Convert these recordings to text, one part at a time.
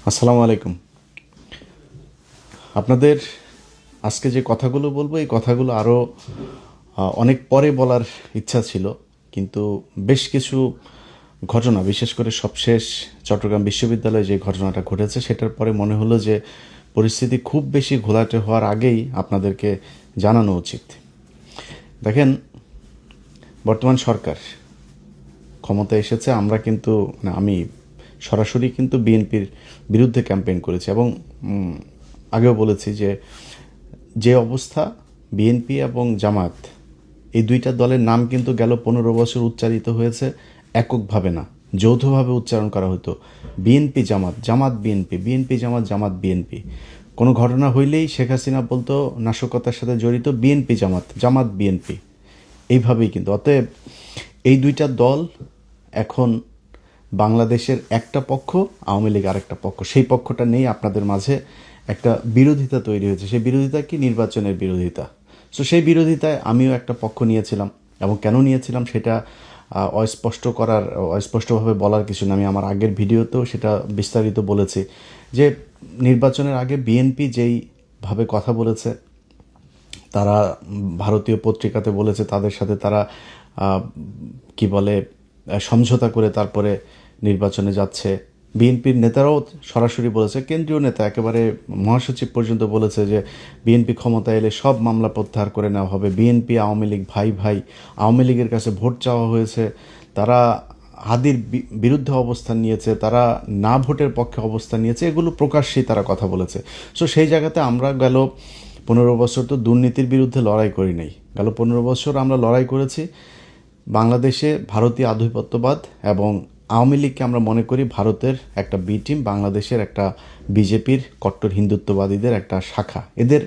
আসসালামু আলাইকুম। আপনাদের আজকে যে কথাগুলো বলবো এই কথাগুলো আরও অনেক পরে বলার ইচ্ছা ছিল, কিন্তু বেশ কিছু ঘটনা, বিশেষ করে সবশেষ চট্টগ্রাম বিশ্ববিদ্যালয়ে যে ঘটনাটা ঘটেছে সেটার পরে মনে হলো যে পরিস্থিতি খুব বেশি ঘোলাটে হওয়ার আগেই আপনাদেরকে জানানো উচিত। দেখেন, বর্তমান সরকার ক্ষমতায় এসেছে, আমরা কিন্তু আমি সরাসরি কিন্তু বিএনপির বিরুদ্ধে ক্যাম্পেইন করেছি এবং আগেও বলেছি যে যে অবস্থা, বিএনপি এবং জামাত এই দুইটা দলের নাম কিন্তু গেল 15 বছর উচ্চারিত হয়েছে এককভাবে না, যৌথভাবে উচ্চারণ করা হতো। বিএনপি জামাত, জামাত বিএনপি, বিএনপি জামাত, জামাত বিএনপি। কোনো ঘটনা হইলেই শেখ হাসিনা বলতো নাশকতার সাথে জড়িত বিএনপি জামাত, জামাত বিএনপি, এইভাবেই কিন্তু। অতএব এই দুইটা দল এখন বাংলাদেশের একটা পক্ষ, আওয়ামী লীগ আরেকটা পক্ষ। সেই পক্ষটা নেই, আপনাদের মাঝে একটা বিরোধিতা তৈরি হয়েছে। সেই বিরোধিতা কি? নির্বাচনের বিরোধিতা। সো সেই বিরোধিতায় আমিও একটা পক্ষ নিয়েছিলাম, এবং কেন নিয়েছিলাম সেটা অস্পষ্টভাবে বলার কিছু না। আমি আমার আগের ভিডিওতেও সেটা বিস্তারিত বলেছি যে নির্বাচনের আগে বিএনপি যেইভাবে কথা বলেছে, তারা ভারতীয় পত্রিকাতে বলেছে তাদের সাথে তারা কি বলে সমঝোতা করে তারপরে নির্বাচনে যাচ্ছে। বিএনপির নেতারাও সরাসরি বলেছে, কেন্দ্রীয় নেতা একেবারে মহাসচিব পর্যন্ত বলেছে যে বিএনপি ক্ষমতায় এলে সব মামলা প্রত্যাহার করে নেওয়া হবে। বিএনপি আওয়ামী লীগ ভাই ভাই, আওয়ামী লীগের কাছে ভোট চাওয়া হয়েছে, তারা হাদির বিরুদ্ধে অবস্থান নিয়েছে, তারা না ভোটের পক্ষে অবস্থান নিয়েছে, এগুলো প্রকাশ্যেই তারা কথা বলেছে। সো সেই জায়গাতে আমরা গেল 15 বছর তো দুর্নীতির বিরুদ্ধে লড়াই করি নাই। গেল 15 বছর আমরা লড়াই করেছি বাংলাদেশে ভারতীয় আধিপত্যবাদ এবং আওয়ামী লীগকে আমরা মনে করি ভারতের একটা বি টিম, বাংলাদেশের একটা বিজেপির কট্টর হিন্দুত্ববাদীদের একটা শাখা। এদের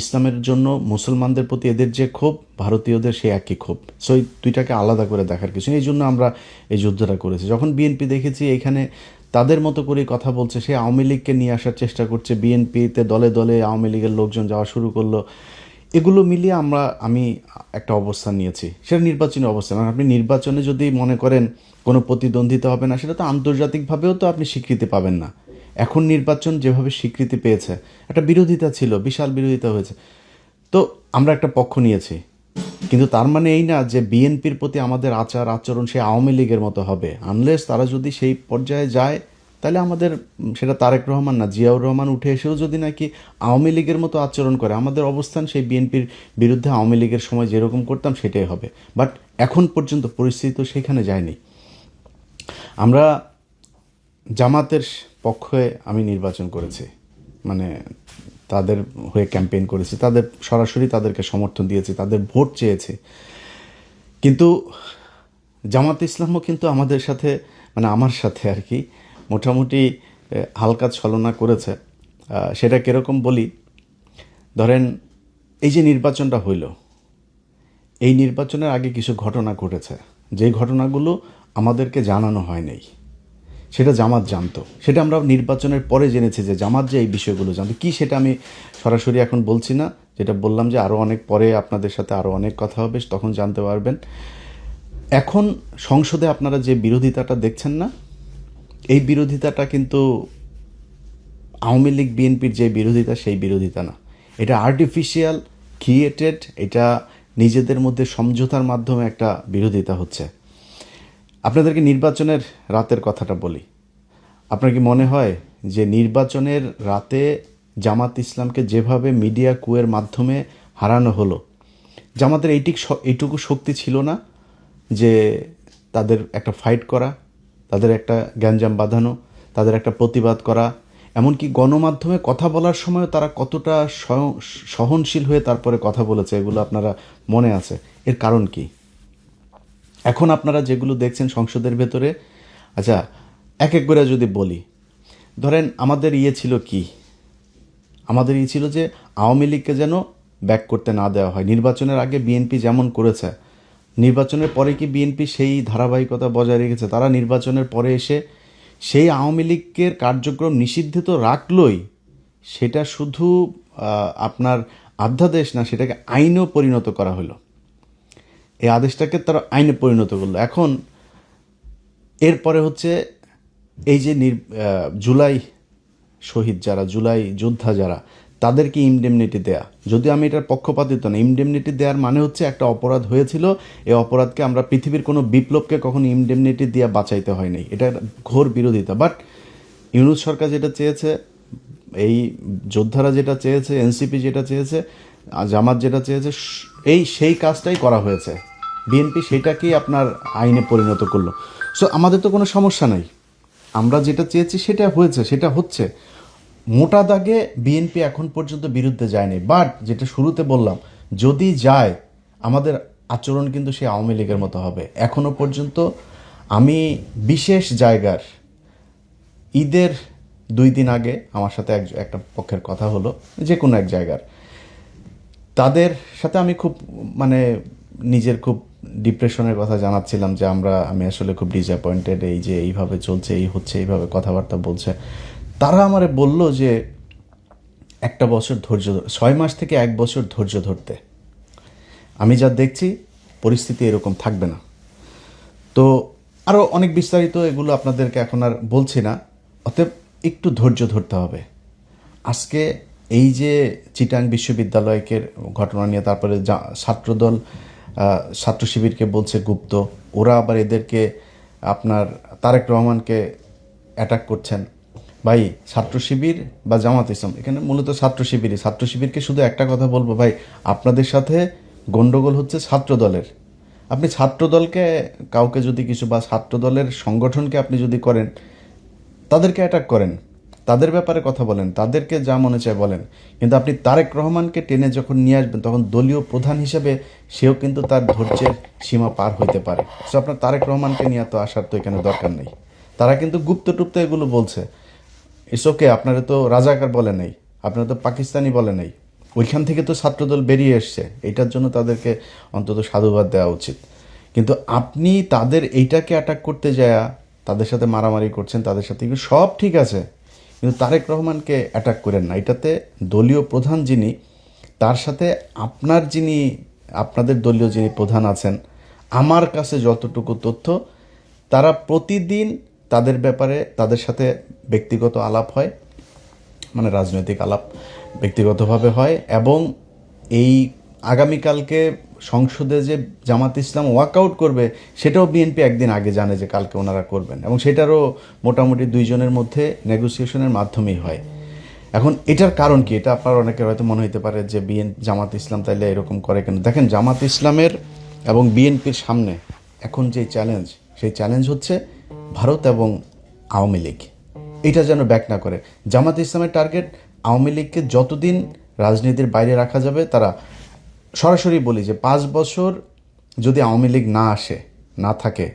ইসলামের জন্য, মুসলমানদের প্রতি এদের যে ক্ষোভ, ভারতীয়দের সেই একই ক্ষোভ। সো এই দুইটাকে আলাদা করে দেখার কিছু নেই। এই জন্য আমরা এই যুদ্ধটা করেছি। যখন বিএনপি দেখেছি এখানে তাদের মতো করেই কথা বলছে, সে আওয়ামী লীগকে নিয়ে আসার চেষ্টা করছে, বিএনপিতে দলে দলে আওয়ামী লীগের লোকজন যাওয়া শুরু করলো, এগুলো মিলিয়ে আমি একটা অবস্থান নিয়েছি। সেটা নির্বাচনী অবস্থান। আর আপনি নির্বাচনে যদি মনে করেন কোনো প্রতিদ্বন্দ্বিতা হবে না, সেটা তো আন্তর্জাতিকভাবেও তো আপনি স্বীকৃতি পাবেন না। এখন নির্বাচন যেভাবে স্বীকৃতি পেয়েছে, একটা বিরোধিতা ছিল, বিশাল বিরোধিতা হয়েছে, তো আমরা একটা পক্ষ নিয়েছি। কিন্তু তার মানে এই না যে বিএনপির প্রতি আমাদের আচার আচরণ সে আওয়ামী লীগের মতো হবে। আনলেস তারা যদি সেই পর্যায়ে যায়, তাহলে আমাদের সেটা তারেক রহমান না, জিয়াউর রহমান উঠে এসেও যদি নাকি আওয়ামী লীগের মতো আচরণ করে, আমাদের অবস্থান সেই বিএনপির বিরুদ্ধে আওয়ামী লীগের সময় যেরকম করতাম সেটাই হবে। বাট এখন পর্যন্ত পরিস্থিতি তো সেখানে যায়নি। আমরা জামাতের পক্ষে আমি নির্বাচন করেছি, মানে তাদের হয়ে ক্যাম্পেইন করেছি, তাদের সরাসরি তাদেরকে সমর্থন দিয়েছি, তাদের ভোট চেয়েছি। কিন্তু জামাত ইসলামও কিন্তু আমাদের সাথে, মানে আমার সাথে আর কি, মোটামুটি হালকা ছলনা করেছে। সেটা কীরকম বলি, ধরেন এই যে নির্বাচনটা হইল, এই নির্বাচনের আগে কিছু ঘটনা ঘটেছে, যেই ঘটনাগুলো আমাদেরকে জানানো হয় নাই, সেটা জামাত জানতো। সেটা আমরা নির্বাচনের পরে জেনেছি যে জামাত যে এই বিষয়গুলো জানতো। কি সেটা আমি সরাসরি এখন বলছি না, যেটা বললাম যে আরও অনেক পরে আপনাদের সাথে আরও অনেক কথা হবে, তখন জানতে পারবেন। এখন সংসদে আপনারা যে বিরোধিতাটা দেখছেন না, এই বিরোধিতাটা কিন্তু আওয়ামী লীগ বিএনপির যে বিরোধিতা সেই বিরোধিতা না। এটা আর্টিফিশিয়াল ক্রিয়েটেড, এটা নিজেদের মধ্যে সমঝোতার মাধ্যমে একটা বিরোধিতা হচ্ছে। আপনাদেরকে নির্বাচনের রাতের কথাটা বলি। আপনার কি মনে হয় যে নির্বাচনের রাতে জামাত ইসলামকে যেভাবে মিডিয়া কুয়ের মাধ্যমে হারানো হলো, জামাতের এইটুকু শক্তি ছিল না যে তাদের একটা ফাইট করা, তাদের একটা গ্যাঞ্জাম বাঁধানো, তাদের একটা প্রতিবাদ করা, এমনকি গণমাধ্যমে কথা বলার সময় তারা কতটা সহনশীল হয়ে তারপরে কথা বলেছে, এগুলো আপনারা মনে আছে। এর কারণ কি? এখন আপনারা যেগুলো দেখছেন সংসদের ভেতরে, আচ্ছা এক এক করে যদি বলি, ধরেন আমাদের ছিল কি, আমাদের ছিল যে আওয়ামী লীগকে যেন ব্যাক করতে না দেওয়া হয়। নির্বাচনের আগে বিএনপি যেমন করেছে, নির্বাচনের পরে কি বিএনপি সেই ধারাবাহিকতা বজায় রেখেছে? তারা নির্বাচনের পরে এসে সেই আওয়ামী লীগের কার্যক্রম নিষিদ্ধ তো রাখলই, সেটা শুধু আপনার অধ্যাদেশ না, সেটাকে আইনেও পরিণত করা হলো। এই আদেশটাকে তারা আইনে পরিণত করলো। এখন এরপরে হচ্ছে এই যে জুলাই শহীদ যারা, জুলাই যোদ্ধা যারা, তাদেরকে ইনডেমনিটি দেয়া। যদিও আমি এটার পক্ষপাতিত্ব না, ইনডেমনিটি দেওয়ার মানে হচ্ছে একটা অপরাধ হয়েছিল, এই অপরাধকে আমরা পৃথিবীর কোনো বিপ্লবকে কখনো ইনডেমনিটি দিয়ে বাঁচাইতে হয়নি, এটা ঘোর বিরোধিতা। বাট ইউনূস সরকার যেটা চেয়েছে, এই যোদ্ধারা যেটা চেয়েছে, এনসিপি যেটা চেয়েছে, জামাত যেটা চেয়েছে, সেই কাজটাই করা হয়েছে। বিএনপি সেটাকেই আপনার আইনে পরিণত করলো। সো আমাদের তো কোনো সমস্যা নাই, আমরা যেটা চেয়েছি সেটা হয়েছে, সেটা হচ্ছে। মোটা দাগে বিএনপি এখন পর্যন্ত বিরুদ্ধে যায়নি, বাট যেটা শুরুতে বললাম, যদি যায় আমাদের আচরণ কিন্তু সেই আওয়ামী লীগের মতো হবে। এখনো পর্যন্ত আমি বিশেষ জায়গার ঈদের 2 দিন আগে আমার সাথে একটা পক্ষের কথা হলো, যে কোনো এক জায়গার, তাদের সাথে আমি খুব মানে নিজের খুব ডিপ্রেশনের কথা জানাচ্ছিলাম যে আমি আসলে খুব ডিসঅ্যাপয়েন্টেড, এই যে এইভাবে চলছে, এই হচ্ছে, এইভাবে কথাবার্তা বলছে। তারা আমারে বলল যে 1 বছর ধৈর্য, 6 মাস থেকে 1 বছর ধৈর্য ধরতে। আমি যা দেখছি পরিস্থিতি এরকম থাকবে না। তো আরও অনেক বিস্তারিত এগুলো আপনাদেরকে এখন আর বলছি না, অতএব একটু ধৈর্য ধরতে হবে। আজকে এই যে চিটাং বিশ্ববিদ্যালয়কের ঘটনা নিয়ে, তারপরে ছাত্রদল ছাত্র শিবিরকে বলছে গুপ্ত, ওরা আবার এদেরকে আপনার তারেক রহমানকে অ্যাটাক করছেন। ভাই, ছাত্র শিবির বা জামাত ইসলাম, এখানে মূলত ছাত্র শিবিরকে শুধু একটা কথা বলবো, ভাই আপনাদের সাথে গন্ডগোল হচ্ছে ছাত্র দলের। আপনি ছাত্র দলকে কাউকে যদি কিছু, বা ছাত্র দলের সংগঠনকে আপনি যদি করেন, তাদেরকে অ্যাটাক করেন, তাদের ব্যাপারে কথা বলেন, তাদেরকে যা মনে চায় বলেন, কিন্তু আপনি তারেক রহমানকে টেনে যখন নিয়ে আসবেন, তখন দলীয় প্রধান হিসেবে সেও কিন্তু তার ধৈর্যের সীমা পার হইতে পারে। সো আপনার তারেক রহমানকে নিয়ে তো আসার তো এখানে দরকার নেই। তারা কিন্তু গুপ্ত টুপ্ত এগুলো বলছে, ইটস ওকে, আপনারা তো রাজাকার বলে নাই, আপনারা তো পাকিস্তানি বলে নাই, ওইখান থেকে তো ছাত্রদল বেরিয়ে এসছে, এইটার জন্য তাদেরকে অন্তত সাধুবাদ দেওয়া উচিত। কিন্তু আপনি তাদের এইটাকে অ্যাটাক করতে যায় তাদের সাথে মারামারি করছেন, তাদের সাথে সব ঠিক আছে, কিন্তু তারেক রহমানকে অ্যাটাক করেন না। এটাতে দলীয় প্রধান যিনি, তার সাথে আপনাদের দলীয় যিনি প্রধান আছেন, আমার কাছে যতটুকু তথ্য, তারা প্রতিদিন তাদের ব্যাপারে তাদের সাথে ব্যক্তিগত আলাপ হয়, মানে রাজনৈতিক আলাপ ব্যক্তিগতভাবে হয়। এবং এই আগামীকালকে সংসদে যে জামাত ইসলাম ওয়াকআউট করবে, সেটাও বিএনপি একদিন আগে জানে যে কালকে ওনারা করবেন, এবং সেটারও মোটামুটি 2 জনের মধ্যে নেগোসিয়েশনের মাধ্যমেই হয়। এখন এটার কারণ কি, এটা আপনার অনেকের হয়তো মনে হতে পারে যে জামাত ইসলাম তাইলে এরকম করে কেন। দেখেন, জামাত ইসলামের এবং বিএনপির সামনে এখন যে চ্যালেঞ্জ, সেই চ্যালেঞ্জ হচ্ছে ভারত এবং আওয়ামী লীগ। এটা যেন ব্যাক না করে। জামাত ইসলামের টার্গেট আওয়ামী লীগকে যতদিন রাজনীতির বাইরে রাখা যাবে, তারা সরাসরি বলি যে 5 বছর যদি আওয়ামী লীগ না থাকে,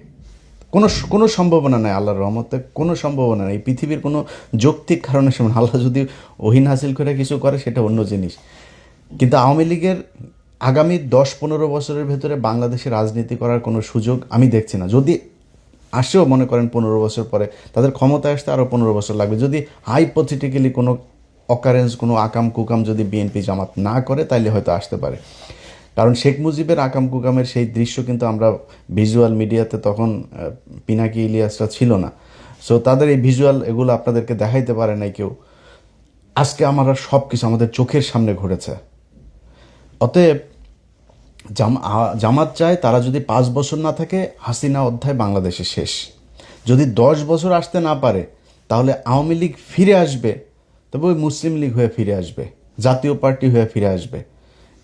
কোনো সম্ভাবনা নেই, আল্লাহর রহমতে কোনো সম্ভাবনা নেই, পৃথিবীর কোনো যৌক্তিক কারণে সমান। আল্লাহ যদি ওহিন হাসিল করে কিছু করে সেটা অন্য জিনিস, কিন্তু আওয়ামী লীগের আগামী 10-15 বছরের ভেতরে বাংলাদেশে রাজনীতি করার কোনো সুযোগ আমি দেখছি না। যদি আসেও, মনে করেন 15 বছর পরে, তাদের ক্ষমতায় আসতে আরও 15 বছর লাগবে। যদি হাইপোথেটিক্যালি কোনো অকারেন্স, কোনো আকাম কুকাম যদি বিএনপি জামাত না করে, তাইলে হয়তো আসতে পারে। কারণ শেখ মুজিবের আকাম কুকামের সেই দৃশ্য কিন্তু আমরা ভিজুয়াল মিডিয়াতে, তখন পিনাকি ইলিয়াসরা ছিল না, সো তাদের এই ভিজুয়াল এগুলো আপনাদেরকে দেখাইতে পারে নাই কেউ। আজকে আমরা সব কিছু আমাদের চোখের সামনে ঘটেছে। অতএব জামাত চায়, তারা যদি 5 বছর না থাকে, হাসিনা অধ্যায় বাংলাদেশে শেষ। যদি 10 বছর আসতে না পারে, তাহলে আওয়ামী লীগ ফিরে আসবে, তবে ওই মুসলিম লীগ হয়ে ফিরে আসবে, জাতীয় পার্টি হয়ে ফিরে আসবে,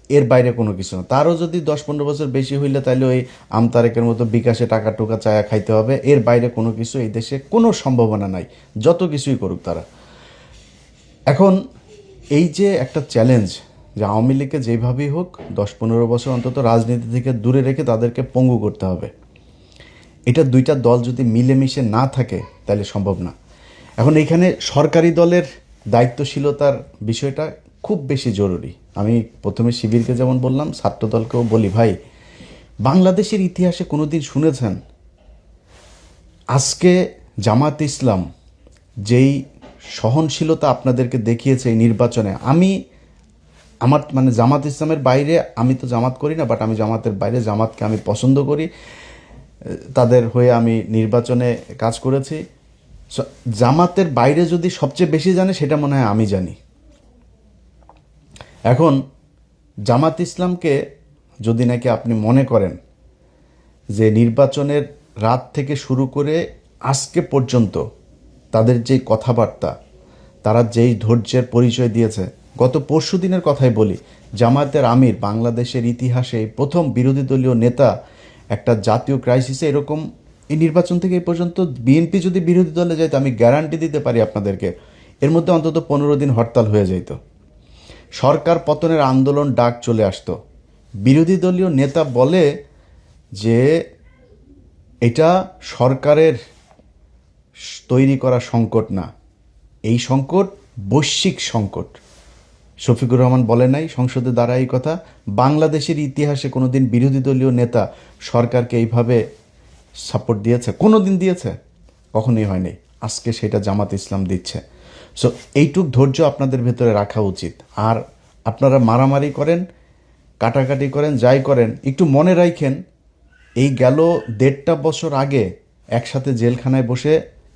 এর বাইরে কোনো কিছু না। তারও যদি 10-15 বছর বেশি হইলে, তাহলে ওই আমতারেকের মতো বিকাশে টাকা টুকা চায়া খাইতে হবে, এর বাইরে কোনো কিছু এই দেশে কোনো সম্ভাবনা নাই, যত কিছুই করুক তারা। এখন এই যে একটা চ্যালেঞ্জ, যে আওয়ামী লীগকে যেভাবেই হোক 10-15 বছর অন্তত রাজনীতি থেকে দূরে রেখে তাদেরকে পঙ্গু করতে হবে, এটা দুইটা দল যদি মিলেমিশে না থাকে তাহলে সম্ভব না। এখন এইখানে সরকারি দলের দায়িত্বশীলতার বিষয়টা খুব বেশি জরুরি। আমি প্রথমে শিবিরকে যেমন বললাম, ছাত্র দলকেও বলি, ভাই বাংলাদেশের ইতিহাসে কোনো দিন শুনেছেন আজকে জামাত ইসলাম যেই সহনশীলতা আপনাদেরকে দেখিয়েছে এই নির্বাচনে? আমার মানে জামাত ইসলামের বাইরে, আমি তো জামাত করি না, বাট আমি জামাতের বাইরে জামাতকে আমি পছন্দ করি, তাদের হয়ে আমি নির্বাচনে কাজ করেছি। সো জামাতের বাইরে যদি সবচেয়ে বেশি জানে সেটা মনে হয় আমি জানি। এখন জামাত ইসলামকে যদি নাকি আপনি মনে করেন যে নির্বাচনের রাত থেকে শুরু করে আজকে পর্যন্ত তাদের যেই কথাবার্তা, তারা যেই ধৈর্যের পরিচয় দিয়েছে, গত পরশু দিনের কথাই বলি, জামায়াতের আমির বাংলাদেশের ইতিহাসে প্রথম বিরোধী দলীয় নেতা একটা জাতীয় ক্রাইসিসে এরকম, এই নির্বাচন থেকে এই পর্যন্ত বিএনপি যদি বিরোধী দলে যাইতো আমি গ্যারান্টি দিতে পারি আপনাদেরকে এর মধ্যে অন্তত 15 দিন হরতাল হয়ে যাইত, সরকার পতনের আন্দোলন ডাক চলে আসতো। বিরোধী দলীয় নেতা বলে যে এটা সরকারের তৈরি করা সংকট না, এই সংকট বৈশ্বিক সংকট। শফিকুর রহমান বলে নাই সংসদে দাঁড়ায় এই কথা? বাংলাদেশের ইতিহাসে কোনোদিন বিরোধী দলীয় নেতা সরকারকে এইভাবে সাপোর্ট দিয়েছে? কোনো দিন দিয়েছে? কখনোই হয়নি। আজকে সেটা জামাত ইসলাম দিচ্ছে। সো এইটুক ধৈর্য আপনাদের ভেতরে রাখা উচিত। আর আপনারা মারামারি করেন, কাটাকাটি করেন, যাই করেন, একটু মনে রাখেন এই গেল 1.5 বছর আগে একসাথে জেলখানায় বসে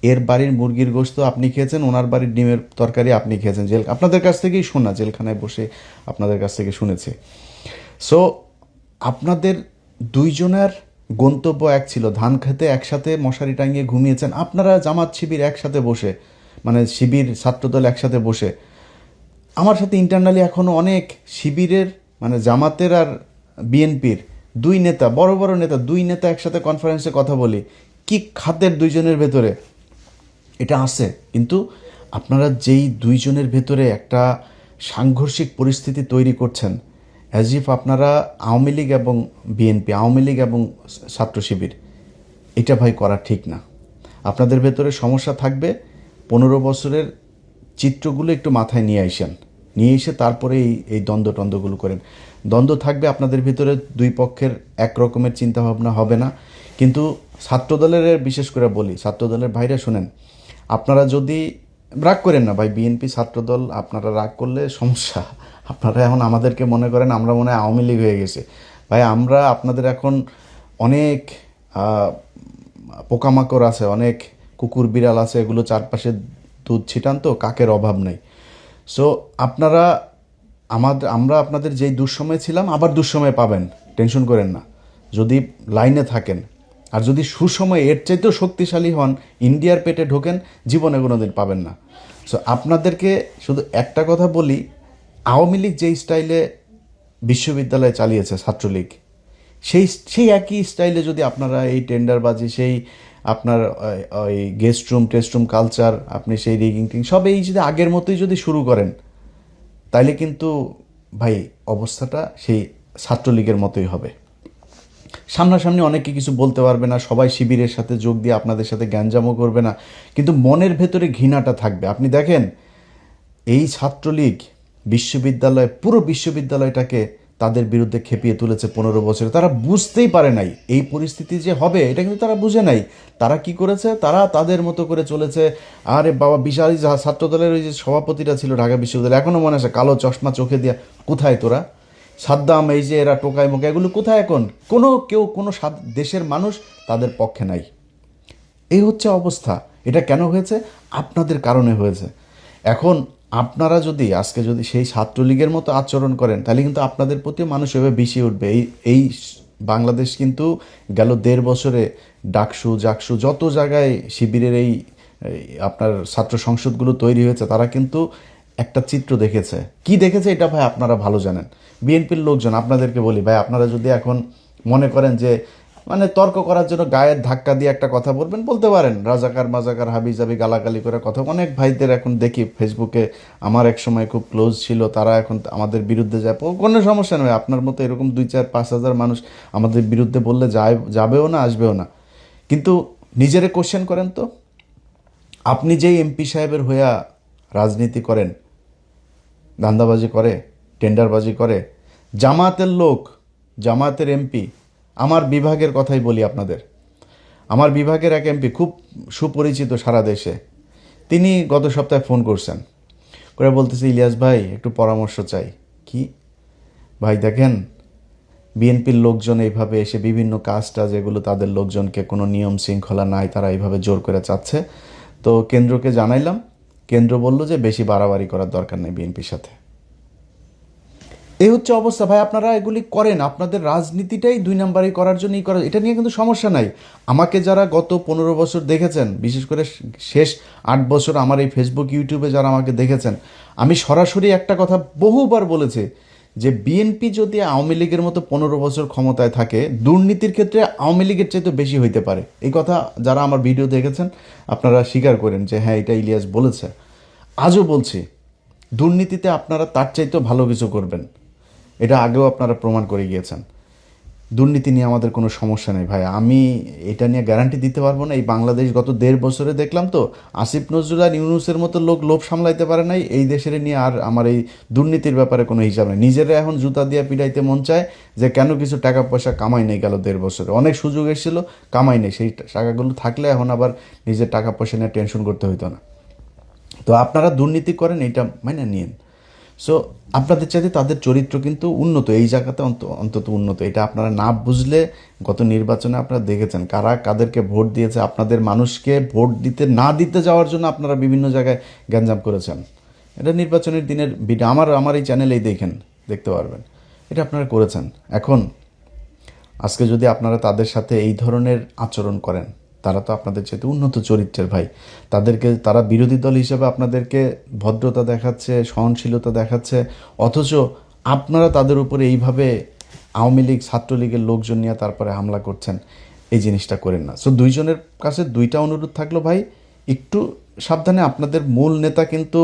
এর বাড়ির মুরগির গোশত আপনি খেয়েছেন, ওনার বাড়ির ডিমের তরকারি আপনি খেয়েছেন, আপনাদের কাছ থেকেই শোনা, জেলখানায় বসে আপনাদের কাছ থেকে শুনেছি। সো আপনাদের দুইজনের গন্তব্য এক ছিল, ধান খেতে একসাথে মশারি টাঙিয়ে ঘুমিয়েছেন আপনারা, জামাত শিবির একসাথে বসে, মানে শিবির ছাত্রদল একসাথে বসে। আমার সাথে ইন্টারনালি এখনও অনেক শিবিরের, মানে জামাতের আর বিএনপির দুই নেতা, বড় বড় নেতা, দুই নেতা একসাথে কনফারেন্সে কথা বলি, কি খাতের দুইজনের ভেতরে এটা আছে। কিন্তু আপনারা যেই দুইজনের ভেতরে একটা সাংঘর্ষিক পরিস্থিতি তৈরি করছেন, অ্যাজ ইফ আপনারা আওয়ামী লীগ এবং বিএনপি, আওয়ামী লীগ এবং ছাত্র শিবির, এটা ভাই করা ঠিক না। আপনাদের ভেতরে সমস্যা থাকবে, 15 বছরের চিত্রগুলো একটু মাথায় নিয়ে আসেন, নিয়ে এসে তারপরে এই দ্বন্দ্ব টন্দ্বগুলো করেন। দ্বন্দ্ব থাকবে আপনাদের ভিতরে, দুই পক্ষের এক রকমের চিন্তাভাবনা হবে না। কিন্তু ছাত্রদলের, বিশেষ করে বলি ছাত্রদলের ভাইরা শুনেন, আপনারা যদি রাগ করেন না ভাই, বিএনপি ছাত্রদল আপনারা রাগ করলে সমস্যা। আপনারা এখন আমাদেরকে মনে করেন আমরা মনে হয় আওয়ামী লীগ হয়ে গেছে। ভাই আমরা আপনাদের এখন অনেক পোকামাকড় আছে, অনেক কুকুর বিড়াল আছে, এগুলো চারপাশে দুধ ছিটান, তো কাকের অভাব নেই। সো আপনারা আমরা আপনাদের যেই দুঃসময় ছিলাম আবার দুঃসময় পাবেন, টেনশন করেন না যদি লাইনে থাকেন। আর যদি সুসময় এর চাইতেও শক্তিশালী হন, ইন্ডিয়ার পেটে ঢোকেন, জীবনে কোনো দিন পাবেন না। সো আপনাদেরকে শুধু একটা কথা বলি, আওয়ামী লীগ যেই স্টাইলে বিশ্ববিদ্যালয় চালিয়েছে ছাত্রলীগ, সেই একই স্টাইলে যদি আপনারা এই টেন্ডারবাজি, সেই আপনার ওই guest room test room culture, আপনি সেই রিগিং টিং সব এই যদি আগের মতোই যদি শুরু করেন, তাইলে কিন্তু ভাই অবস্থাটা সেই ছাত্রলীগের মতোই হবে। সামনাসামনি অনেকে কিছু বলতে পারবে না, সবাই শিবিরের সাথে যোগ দিয়ে আপনাদের সাথে গ্যাঞ্জামও করবে না, কিন্তু মনের ভেতরে ঘৃণাটা থাকবে। আপনি দেখেন এই ছাত্রলীগ বিশ্ববিদ্যালয়, পুরো বিশ্ববিদ্যালয়টাকে তাদের বিরুদ্ধে খেপিয়ে তুলেছে 15 বছরে। তারা বুঝতেই পারে নাই এই পরিস্থিতি যে হবে, এটা কিন্তু তারা বুঝে নাই। তারা কি করেছে, তারা তাদের মতো করে চলেছে। আরে বাবা, বিশাল ছাত্রদলের ওই যে সভাপতিটা ছিল ঢাকা বিশ্ববিদ্যালয়, এখনও মনে আছে, কালো চশমা চোখে দিয়া, কোথায় তোরা? সাদ্দাম, এই যে এরা টোকাই মোকা, এগুলো কোথায় এখন? কোনো দেশের মানুষ তাদের পক্ষে নাই। এই হচ্ছে অবস্থা। এটা কেন হয়েছে? আপনাদের কারণে হয়েছে। এখন আপনারা যদি আজকে যদি সেই ছাত্রলীগের মতো আচরণ করেন, তাহলে কিন্তু আপনাদের প্রতিও মানুষ এভাবে বিষিয়ে উঠবে। এই বাংলাদেশ কিন্তু গেল 1.5 বছরে ডাকসু জাকসু যত জায়গায় শিবিরের এই আপনার ছাত্র সংসদগুলো তৈরি হয়েছে, তারা কিন্তু একটা চিত্র দেখেছে। কি দেখেছে এটা ভাই আপনারা ভালো জানেন। বিএনপির লোকজন, আপনাদেরকে বলি ভাই, আপনারা যদি এখন মনে করেন যে মানে তর্ক করার জন্য গায়ের ধাক্কা দিয়ে একটা কথা বলবেন, বলতে পারেন, রাজাকার মাজাকার হাবি জাবি গালাগালি করে কথা। অনেক ভাইদের এখন দেখি ফেসবুকে, আমার এক সময় খুব ক্লোজ ছিল, তারা এখন আমাদের বিরুদ্ধে যায়, কোনো সমস্যা নয়। আপনার মতো এরকম 2-4-5 হাজার মানুষ আমাদের বিরুদ্ধে বললে যাবেও না, আসবেও না। কিন্তু নিজেরে কোশ্চেন করেন তো, আপনি যেই এমপি সাহেবের হইয়া রাজনীতি করেন, ধান্দাবাজি করে, টেন্ডারবাজি করে, জামায়াতের লোক, জামায়াতের এমপি, আমার বিভাগের কথাই বলি আপনাদের, আমার বিভাগের এক এমপি খুব সুপরিচিত সারা দেশে, তিনি গত সপ্তাহে ফোন করছেন, করে বলতেছে, ইলিয়াস ভাই একটু পরামর্শ চাই। কি ভাই? দেখেন বিএনপির লোকজন এইভাবে এসে বিভিন্ন কাজটা যেগুলো তাদের লোকজনকে কোনো নিয়ম শৃঙ্খলা নাই, তারা এইভাবে জোর করে চাচ্ছে, তো কেন্দ্রকে জানাইলাম, কেন্দ্র বলল যে বেশি বাড়াবাড়ি করার দরকার নেই বিএনপির সাথে। এই হচ্ছে অবস্থা ভাই। আপনারা এগুলি করেন, আপনাদের রাজনীতিটাই 2 নাম্বারই করার জন্যই করা, এটা নিয়ে কিন্তু সমস্যা নাই। আমাকে যারা গত 15 বছর দেখেছেন, বিশেষ করে শেষ 8 বছর আমার এই ফেসবুক ইউটিউবে যারা আমাকে দেখেছেন, আমি সরাসরি একটা কথা বহুবার বলেছি যে বিএনপি যদি আওয়ামী লীগের মতো 15 বছর ক্ষমতায় থাকে, দুর্নীতির ক্ষেত্রে আওয়ামী লীগের চাইতে বেশি হইতে পারে। এই কথা যারা আমার ভিডিও দেখেছেন আপনারা স্বীকার করেন যে হ্যাঁ, এটা ইলিয়াস বলেছে। আজও বলছি, দুর্নীতিতে আপনারা তার চাইতেও ভালো কিছু করবেন, এটা আগেও আপনারা প্রমাণ করে গিয়েছেন। দুর্নীতি নিয়ে আমাদের কোনো সমস্যা নেই ভাই, আমি এটা নিয়ে গ্যারান্টি দিতে পারবো না। এই বাংলাদেশ গত 1.5 বছরে দেখলাম তো, আসিফ নজরুল আর ইউনূসের মতো লোক লোভ সামলাইতে পারে নাই, এই দেশের নিয়ে আর আমার এই দুর্নীতির ব্যাপারে কোনো হিসাব নেই। নিজেরা এখন জুতা দিয়ে পিটাইতে মন চায় যে কেন কিছু টাকা পয়সা কামাই নেই গেল 1.5 বছরে। অনেক সুযোগ এসেছিল, কামাই নেই, সেই টাকাগুলো থাকলে এখন আবার নিজের টাকা পয়সা নিয়ে টেনশন করতে হইতো না। তো আপনারা দুর্নীতি করেন, এটা মানে নিন। সো আপনাদের চাইতে তাদের চরিত্র কিন্তু উন্নত, এই জায়গাতে অন্তত উন্নত। এটা আপনারা না বুঝলে, গত নির্বাচনে আপনারা দেখেছেন কারা কাদেরকে ভোট দিয়েছে। আপনাদের মানুষকে ভোট দিতে না দিতে যাওয়ার জন্য আপনারা বিভিন্ন জায়গায় গ্যাঞ্জাম করেছেন। এটা নির্বাচনের দিনের ভিডিও আমার এই চ্যানেলেই দেখতে পারবেন, এটা আপনারা করেছেন। এখন আজকে যদি আপনারা তাদের সাথে এই ধরনের আচরণ করেন, তারা তো আপনাদের চাইতে উন্নত চরিত্রের ভাই। তারা বিরোধী দল হিসেবে আপনাদেরকে ভদ্রতা দেখাচ্ছে, সহনশীলতা দেখাচ্ছে, অথচ আপনারা তাদের উপরে এইভাবে আওয়ামী লীগ ছাত্রলীগের লোকজন নিয়ে তারপরে হামলা করছেন। এই জিনিসটা করেন না। সো দুইজনের কাছে 2টা অনুরোধ থাকলো ভাই, একটু সাবধানে। আপনাদের মূল নেতা কিন্তু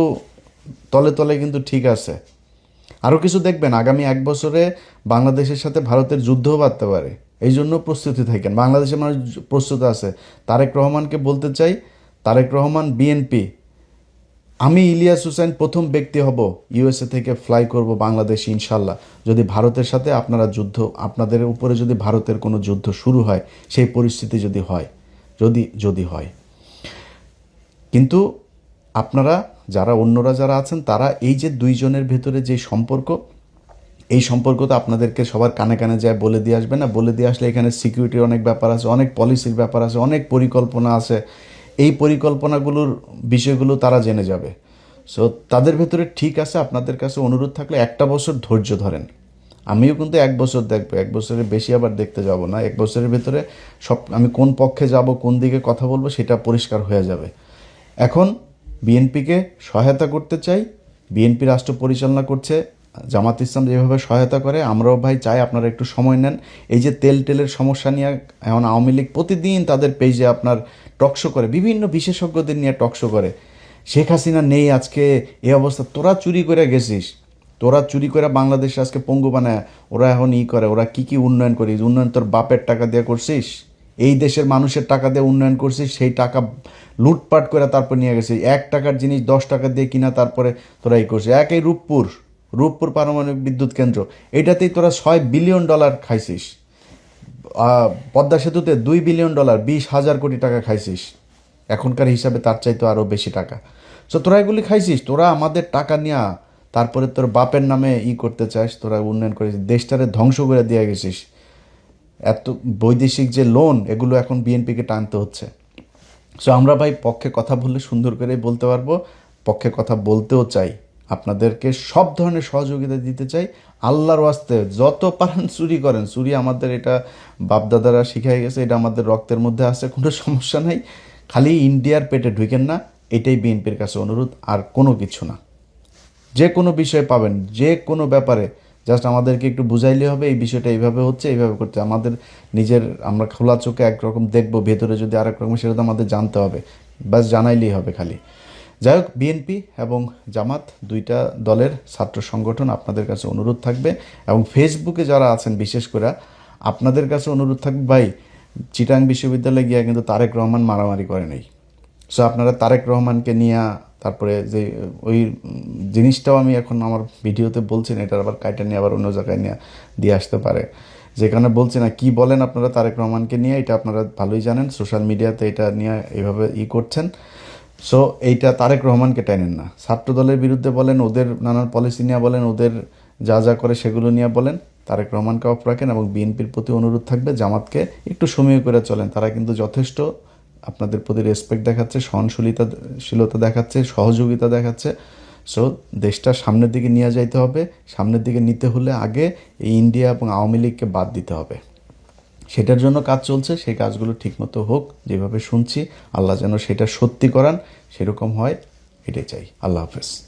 তলে তলে কিন্তু ঠিক আছে। আরও কিছু দেখবেন, আগামী 1 বছরে বাংলাদেশের সাথে ভারতের যুদ্ধও বাড়তে পারে, এই জন্য প্রস্তুতি থাকেন। বাংলাদেশের মানুষ প্রস্তুত আছে। তারেক রহমানকে বলতে চাই, তারেক রহমান, বিএনপি, আমি ইলিয়াস হোসেন প্রথম ব্যক্তি হব ইউএসএ থেকে ফ্লাই করব বাংলাদেশ ইনশাল্লাহ, যদি ভারতের সাথে আপনাদের উপরে যদি ভারতের কোনো যুদ্ধ শুরু হয়, সেই পরিস্থিতি যদি হয়, যদি হয়। কিন্তু আপনারা অন্যরা যারা আছেন, তারা এই যে 2 জনের ভেতরে যে সম্পর্ক, এই সম্পর্ক তো আপনাদেরকে সবার কানে কানে যায় বলে দিয়ে আসবে না। বলে দিয়ে আসলে এখানে সিকিউরিটির অনেক ব্যাপার আছে, অনেক পলিসির ব্যাপার আছে, অনেক পরিকল্পনা আছে। এই পরিকল্পনাগুলোর বিষয়গুলো তারা জেনে যাবে। সো তাদের ভেতরে ঠিক আছে। আপনাদের কাছে অনুরোধ থাকলে 1টা বছর ধৈর্য ধরেন। আমিও কিন্তু 1 বছর দেখবো, 1 বছরের বেশি আবার দেখতে যাব না। 1 বছরের ভেতরে আমি কোন পক্ষে যাব, কোন দিকে কথা বলবো, সেটা পরিষ্কার হয়ে যাবে। এখন বিএনপিকে সহায়তা করতে চাই। বিএনপি রাষ্ট্র পরিচালনা করছে, জামাত ইসলাম যেভাবে সহায়তা করে, আমরাও ভাই চাই আপনারা একটু সময় নেন। এই যে তেলের সমস্যা নিয়ে এখন আওয়ামী লীগ প্রতিদিন তাদের পেজে আপনার টকশো করে, বিভিন্ন বিশেষজ্ঞদের নিয়ে টকশো করে। শেখ হাসিনা নেই আজকে, এই অবস্থা, তোরা চুরি করে গেছিস, তোরা চুরি করে বাংলাদেশ আজকে পঙ্গু বানায়, ওরা এখন করে, ওরা কি উন্নয়ন করিস? উন্নয়ন তোর বাপের টাকা দিয়ে করছিস, এই দেশের মানুষের টাকা দিয়ে উন্নয়ন করছিস, সেই টাকা লুটপাট করে তারপর নিয়ে গেছিস। 1 টাকার জিনিস 10 টাকা দিয়ে কিনা তারপরে তোরা এই করছিস। এই রূপপুর পারমাণবিক বিদ্যুৎ কেন্দ্র, এটাতেই তোরা $6 বিলিয়ন খাইছিস। পদ্মা সেতুতে $2 বিলিয়ন, 20,000 কোটি টাকা খাইছিস। এখনকার হিসাবে তার চাইতে আরও বেশি টাকা। সো তোরা এগুলি খাইছিস, তোরা আমাদের টাকা নিয়ে তারপরে তোর বাপের নামে করতে চাস, তোরা উন্নয়ন করেছিস, দেশটারে ধ্বংস করে দিয়ে গেছিস। এত বৈদেশিক যে লোন, এগুলো এখন বিএনপিকে টানতে হচ্ছে। সো আমরা ভাই পক্ষে কথা বললে সুন্দর করে বলতে পারবো, পক্ষে কথা বলতেও চাই, আপনাদেরকে সব ধরনের সহযোগিতা দিতে চাই। আল্লাহর ওয়াস্তে যত পারেন চুরি করেন, চুরি আমাদের এটা বাপদাদারা শিখাই গেছে, এটা আমাদের রক্তের মধ্যে আছে, কোনো সমস্যা নাই। খালি ইন্ডিয়ার পেটে ঢুকেন না, এটাই বিএনপির কাছে অনুরোধ, আর কোনো কিছু না। যে কোনো বিষয়ে পাবেন, যে কোনো ব্যাপারে জাস্ট আমাদেরকে একটু বুঝাইলে হবে এই বিষয়টা এইভাবে হচ্ছে, এইভাবে করতে। আমাদের আমরা খোলা চোখে একরকম দেখবো, ভেতরে যদি আরেক রকম, সেটা তো আমাদের জানতে হবে, বাস জানাইলেই হবে খালি। যাই হোক, বিএনপি এবং জামাত 2টা দলের ছাত্র সংগঠন, আপনাদের কাছে অনুরোধ থাকবে, এবং ফেসবুকে যারা আছেন বিশেষ করে আপনাদের কাছে অনুরোধ থাকবে, ভাই চিটাং বিশ্ববিদ্যালয়ে গিয়া কিন্তু তারেক রহমান মারামারি করে নেই। সো আপনারা তারেক রহমানকে নিয়ে, তারপরে যে ওই জিনিসটাও আমি এখন আমার ভিডিওতে বলছি না, এটার আবার কাইটা নিয়ে আবার অন্য জায়গায় নিয়ে দিয়ে আসতে পারে, যেখানে বলছি না কি বলেন আপনারা তারেক রহমানকে নিয়ে, এটা আপনারা ভালোই জানেন, সোশ্যাল মিডিয়াতে এটা নিয়ে এইভাবে করছেন। সো এইটা তারেক রহমানকে টানেন না, ছাত্র দলের বিরুদ্ধে বলেন, ওদের নানান পলিসি নিয়ে বলেন, ওদের যা করে সেগুলো নিয়ে বলেন, তারেক রহমানকে অফ রাখেন। এবং বিএনপির প্রতি অনুরোধ থাকবে, জামাতকে একটু সময় করে চলেন, তারা কিন্তু যথেষ্ট আপনাদের প্রতি রেসপেক্ট দেখাচ্ছে, সহনশীলতা দেখাচ্ছে, সহযোগিতা দেখাচ্ছে। সো দেশটা সামনের দিকে নিয়ে যাইতে হবে। সামনের দিকে নিতে হলে আগে এই ইন্ডিয়া এবং আওয়ামী লীগকে বাদ দিতে হবে। সেটার জন্য কাজ চলছে, সেই কাজগুলো ঠিকমতো হোক। যেভাবে শুনছি, আল্লাহ যেন সেটা সত্যি করান, সেরকম হয়, এটাই চাই। আল্লাহ হাফেজ।